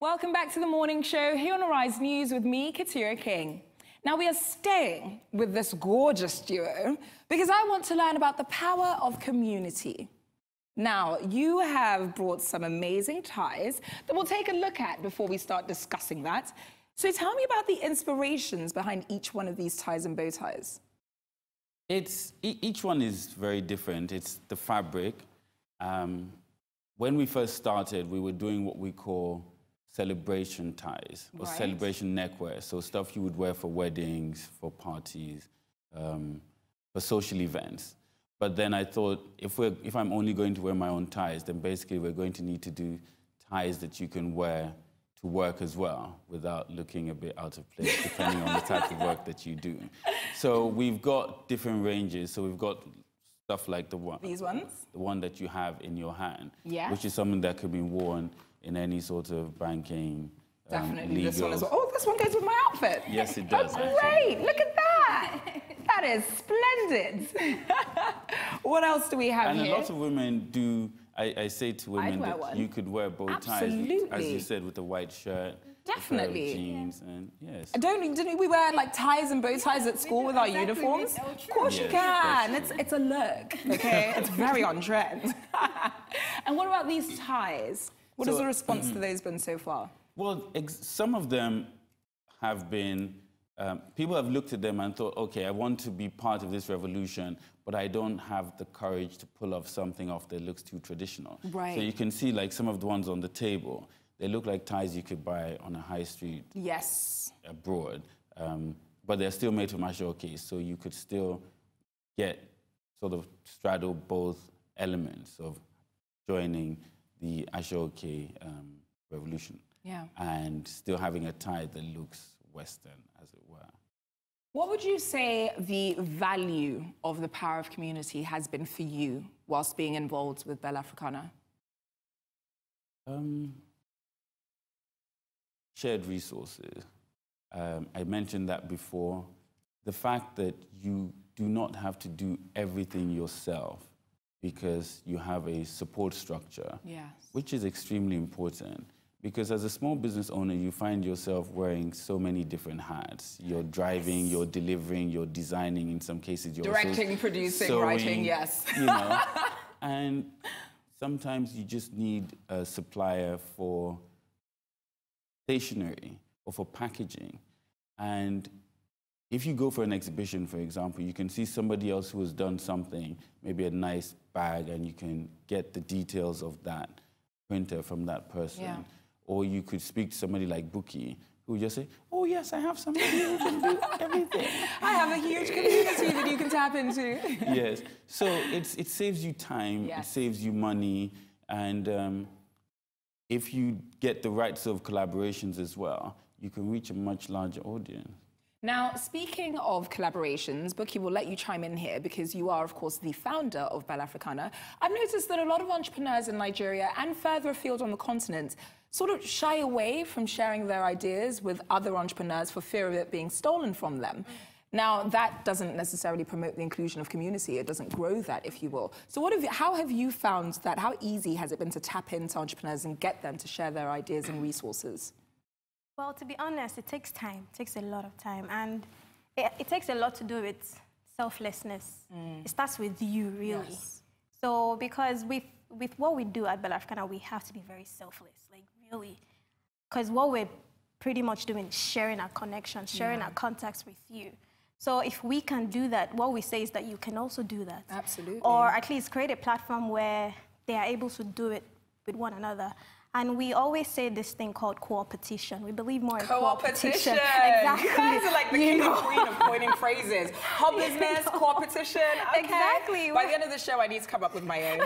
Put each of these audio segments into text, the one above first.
Welcome back to the morning show here on Arise News with me, Katira King. Now we are staying with this gorgeous duo because I want to learn about the power of community. Now, you have brought some amazing ties that we'll take a look at before we start discussing that. So tell me about the inspirations behind each one of these ties and bow ties. Each one is very different. It's the fabric. When we first started, we were doing what we call celebration ties or celebration neckwear. So stuff you would wear for weddings, for parties, for social events. But then I thought, if I'm only going to wear my own ties, then basically we're going to need to do ties that you can wear to work as well without looking a bit out of place, depending on the type of work that you do. So we've got different ranges. So we've got stuff like these ones? The one that you have in your hand, yeah, which is something that could be worn in any sort of banking, definitely legal. This one as well. Oh, this one goes with my outfit. Yes, it does. Oh, great, look at that. That is splendid. What else do we have here? And a lot of women do, I say to women that you could wear bow ties, as you said, with a white shirt, definitely, jeans, and yes. Didn't we wear like ties and bow ties at school with our uniforms? Of course you can. It's a look, okay? It's very on trend. And what about these ties? What has the response to those been so far? Well, some of them have been, people have looked at them and thought, okay, I want to be part of this revolution, but I don't have the courage to pull off something that looks too traditional. Right. So you can see like some of the ones on the table, they look like ties you could buy on a high street. Yes. Abroad. But they're still made from Ashoke, so you could still sort of straddle both elements of joining the Ashoke revolution. Yeah. And still having a tie that looks Western, as it were. What would you say the value of the power of community has been for you whilst being involved with Bella Africana? Shared resources. I mentioned that before. The fact that you do not have to do everything yourself because you have a support structure, yes, which is extremely important. Because as a small business owner, you find yourself wearing so many different hats. You're driving, you're delivering, you're designing, in some cases you're directing, producing, sewing, writing, yes. You know, and sometimes you just need a supplier for stationery or for packaging. And if you go for an exhibition, for example, you can see somebody else who has done something, maybe a nice bag, and you can get the details of that printer from that person. Yeah. Or you could speak to somebody like Buki, who would just say, oh, yes, I have somebody who can do everything. I have a huge community that you can tap into. Yes. So it saves you time, yes, it saves you money, and if you get the right sort of collaborations as well, you can reach a much larger audience. Now, speaking of collaborations, Buki, will let you chime in here because you are, of course, the founder of Bella Africana. I've noticed that a lot of entrepreneurs in Nigeria and further afield on the continent sort of shy away from sharing their ideas with other entrepreneurs for fear of it being stolen from them. Now, that doesn't necessarily promote the inclusion of community. It doesn't grow that, if you will. So how have you found that? How easy has it been to tap into entrepreneurs and get them to share their ideas and resources? Well, to be honest, it takes time. It takes a lot of time. And it takes a lot to do with selflessness. It starts with you, really. Yes. So because with what we do at Bella Africana, we have to be very selfless, like really. Because what we're pretty much doing is sharing our connections, sharing our contacts with you. So if we can do that, what we say is that you can also do that. Absolutely. Or at least create a platform where they are able to do it with one another. And we always say this thing called co-opetition. We believe more in co-opetition. Exactly. You guys are like the king and queen of coining phrases. Hub business, co-opetition. Okay. Exactly. By the end of the show, I need to come up with my own.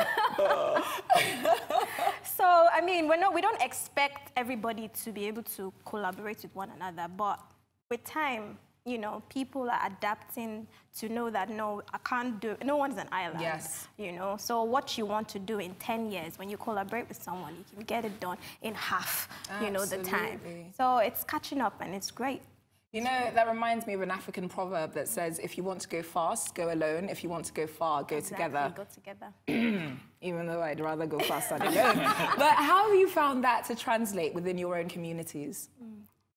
So, I mean, we don't expect everybody to be able to collaborate with one another, but with time, you know, people are adapting to know that, no, I can't do it. No one's an island. Yes. You know, so what you want to do in 10 years, when you collaborate with someone, you can get it done in half, you know, the time. So it's catching up and it's great. You know, that reminds me of an African proverb that says, if you want to go fast, go alone. If you want to go far, go together. Go together. Even though I'd rather go fast than alone. But how have you found that to translate within your own communities?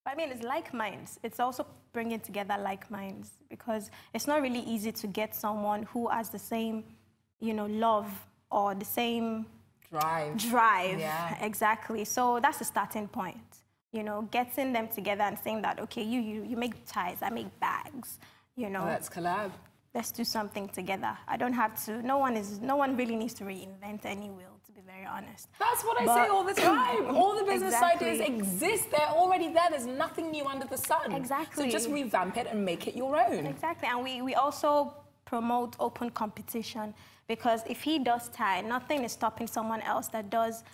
I mean, it's like minds. It's also bringing together like minds, because it's not really easy to get someone who has the same, you know, love or the same drive. Yeah. Exactly. So that's the starting point. You know, getting them together and saying that, okay, you make ties, I make bags, you know. Let's collab. Let's do something together. I don't have to, no one really needs to reinvent any wheel, to be very honest. That's what I say all the time. All the business ideas exist. They're already there. There's nothing new under the sun. Exactly. So just revamp it and make it your own. Exactly. And we also promote open competition, because if he does tie, nothing is stopping someone else that does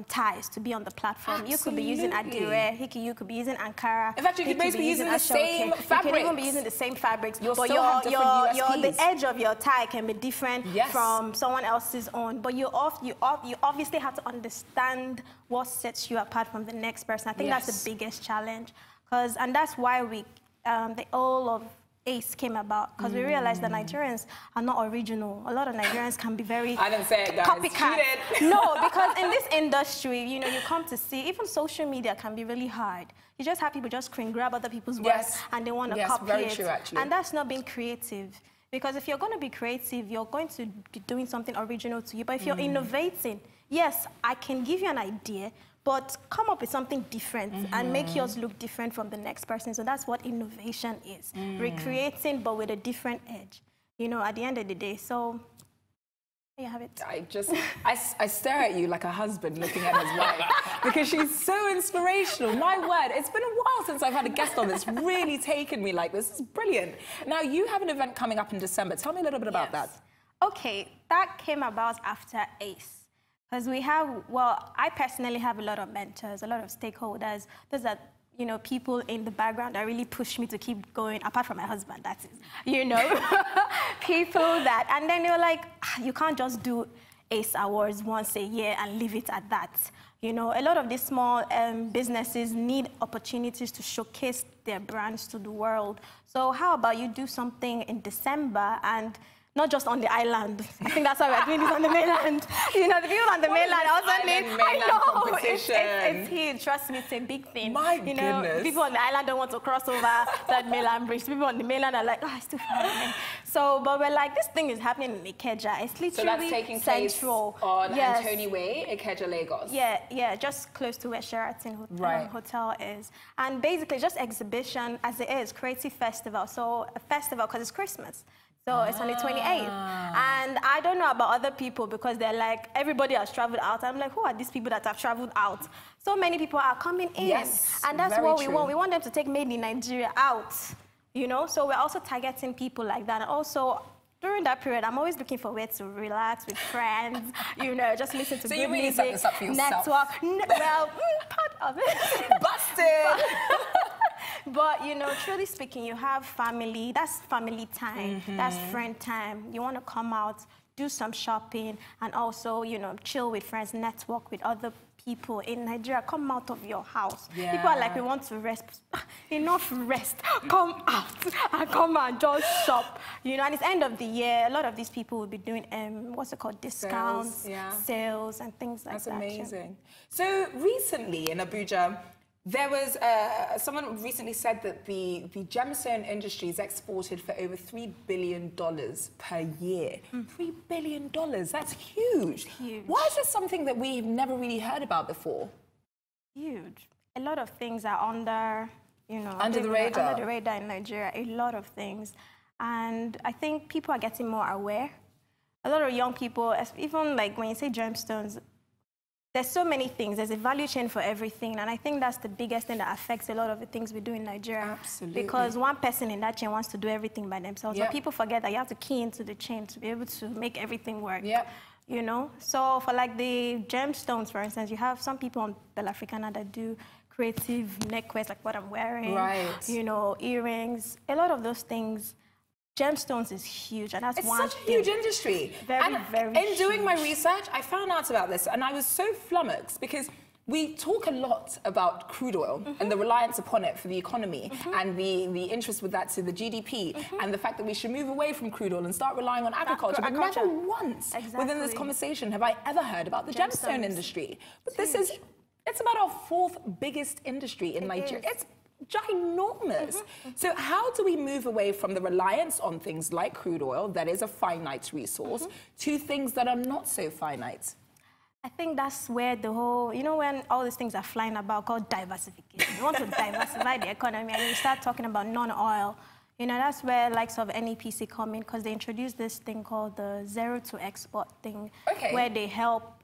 ties to be on the platform. Absolutely. You could be using Adire, you could be using Ankara. In fact, you could both be using the same fabrics. You could even be using the same fabrics, but the edge of your tie can be different from someone else's own. But you obviously have to understand what sets you apart from the next person. I think that's the biggest challenge, and that's why the all of ACE came about, because we realized that Nigerians are not original. A lot of Nigerians can be very I didn't say it, guys. Copycat. No, because in this industry, you know, you come to see, even social media can be really hard. You just have people just screen grab other people's work and they want to copy very it. True, actually. And that's not being creative. Because if you're going to be creative, you're going to be doing something original to you. But if you're innovating, yes, I can give you an idea, but come up with something different and make yours look different from the next person. So that's what innovation is. Recreating, but with a different edge, you know, at the end of the day. So there you have it. I stare at you like a husband looking at his wife, because she's so inspirational. My word, it's been a while since I've had a guest on that's really taken me like this. This is brilliant. Now, you have an event coming up in December. Tell me a little bit about that. Okay, that came about after ACE. Because we have, well, I personally have a lot of mentors, a lot of stakeholders. Those are, you know, people in the background that really push me to keep going, apart from my husband, that is, you know. People that, and then they were like, you can't just do ACE Awards once a year and leave it at that. You know, a lot of these small businesses need opportunities to showcase their brands to the world. So how about you do something in December, and not just on the island. I think that's why we're doing this on the mainland. You know, the people on the mainland also it's huge. Trust me, it's a big thing. My goodness. People on the island don't want to cross over that mainland bridge. People on the mainland are like, oh, it's too far away. So, but we're like, this thing is happening in Ikeja. It's literally so that's taking central. Place on Anthony Way, Ikeja, Lagos. Yeah, just close to where Sheraton Hotel is. And basically, just exhibition as it is, creative festival. So a festival because it's Christmas. So it's on the 28th. And I don't know about other people, because they're like, everybody has traveled out. I'm like, who are these people that have traveled out? So many people are coming in. Yes, and that's what we want. We want them to take Made in Nigeria out, you know? So we're also targeting people like that. And also, during that period, I'm always looking for ways to relax with friends, you know, just listen to good music, set this up for yourself. Network. Well, part of it. Busted! But, you know, truly speaking, you have family. That's family time. That's friend time. You want to come out, do some shopping, and also, you know, chill with friends, network with other people in Nigeria. Come out of your house. Yeah. People are like, we want to rest. Enough rest. Come out and come and just shop. You know, and it's end of the year. A lot of these people will be doing, what's it called, discounts, sales, and things like that. That's amazing. So recently in Abuja, there was, someone recently said that the gemstone industry is exported for over $3 billion per year. $3 billion, that's huge. Huge. Why is this something that we've never really heard about before? Huge. A lot of things are under, you know, under the radar. Under the radar in Nigeria, a lot of things. And I think people are getting more aware. A lot of young people, even like when you say gemstones, there's so many things. There's a value chain for everything. And I think that's the biggest thing that affects a lot of the things we do in Nigeria. Absolutely. Because one person in that chain wants to do everything by themselves. But people forget that you have to key into the chain to be able to make everything work. You know? So for like the gemstones, for instance, you have some people on Bella Africana that do creative necklace, like what I'm wearing. You know, earrings. A lot of those things. Gemstones is huge, and that's it's such a huge industry. Very in huge. doing my research, I found out about this, and I was so flummoxed, because We talk a lot about crude oil and the reliance upon it for the economy and the interest with that to the GDP and the fact that we should move away from crude oil and start relying on agriculture. But never once within this conversation have I ever heard about the gemstone industry. But it's about our 4th biggest industry in Nigeria. It's ginormous. So how do we move away from the reliance on things like crude oil, that is a finite resource, to things that are not so finite? I think that's where the whole, you know, when all these things are flying about called diversification. You want to diversify the economy and you start talking about non-oil. You know, that's where likes of NEPC come in because they introduced this thing called the zero to export thing, where they help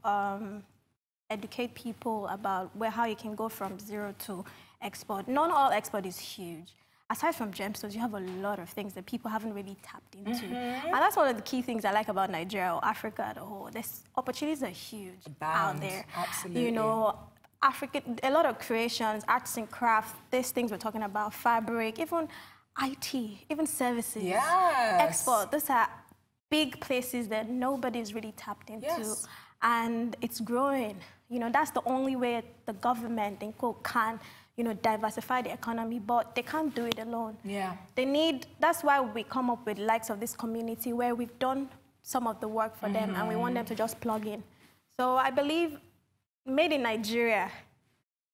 educate people about how you can go from zero to export. Non-oil export is huge. Aside from gemstones, you have a lot of things that people haven't really tapped into. And that's one of the key things I like about Nigeria or Africa as a whole. There's opportunities are huge out there. Absolutely. You know, a lot of creations, arts and crafts, these things we're talking about, fabric, even IT, even services, export. Those are big places that nobody's really tapped into. And it's growing. You know, that's the only way the government can, you know, diversify the economy, but they can't do it alone. They need, that's why we come up with likes of this community where we've done some of the work for them and we want them to just plug in. So I believe Made in Nigeria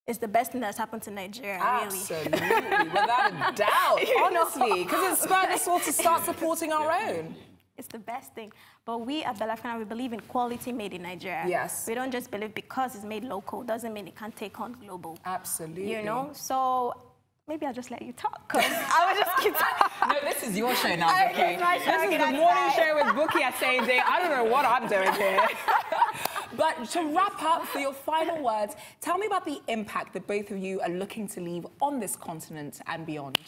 is the best thing that's happened to Nigeria, really. Absolutely, without a doubt, honestly, because it's spurred us all to start supporting our own. It's the best thing. But we at Bella Africana, we believe in quality made in Nigeria. We don't just believe because it's made local doesn't mean it can't take on global. Absolutely. You know? So maybe I'll just let you talk, because I would just keep talking. No, this is your show now, Bukky. This is the morning show with Bukky at same day. I don't know what I'm doing here. But to wrap up, for your final words, tell me about the impact that both of you are looking to leave on this continent and beyond.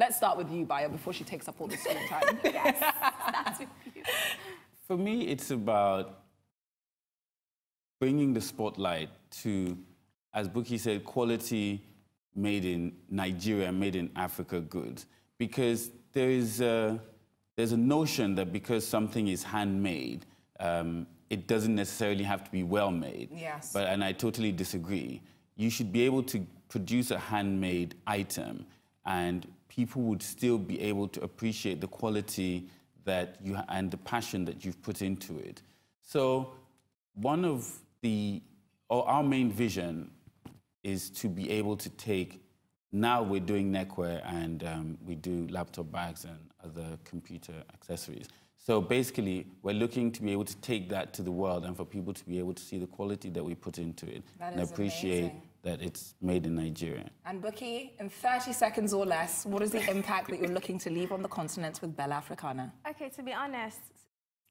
Let's start with you, Bayo, before she takes up all the screen time. That's with you. For me, it's about bringing the spotlight to, as Bukky said, quality made in Nigeria, made in Africa goods. Because there's a notion that because something is handmade, it doesn't necessarily have to be well made. And I totally disagree. You should be able to produce a handmade item and people would still be able to appreciate the quality that and the passion that you've put into it. So one of our main vision is to be able to take, now we're doing neckwear and we do laptop bags and other computer accessories. So basically, we're looking to be able to take that to the world and for people to be able to see the quality that we put into it and appreciate that it's made in Nigeria. And Bukky, in 30 seconds or less, what is the impact that you're looking to leave on the continent with Bella Africana? Okay, to be honest,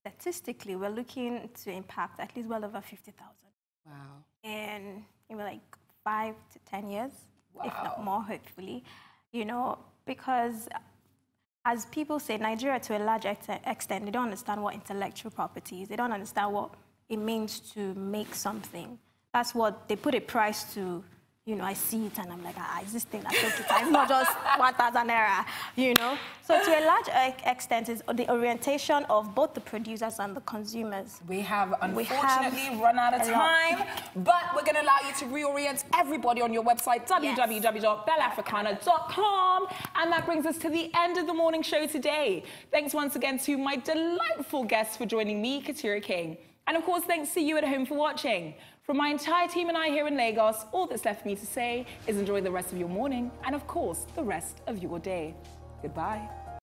statistically, we're looking to impact at least well over 50,000. Wow. In like 5 to 10 years, if not more, hopefully. You know, because as people say, Nigeria, to a large extent, they don't understand what intellectual property is. They don't understand what it means to make something. That's what they put a price to. You know, I see it and I'm like, is this thing that's okay? It's not just 1,000 naira, you know? So to a large extent, it's the orientation of both the producers and the consumers. We have, unfortunately, run out of time, but we're going to allow you to reorient everybody on your website, www.bellaafricana.com. And that brings us to the end of the morning show today. Thanks once again to my delightful guests for joining me, Katira King. And of course, thanks to you at home for watching. From my entire team and I here in Lagos, all that's left for me to say is enjoy the rest of your morning and, of course, the rest of your day. Goodbye.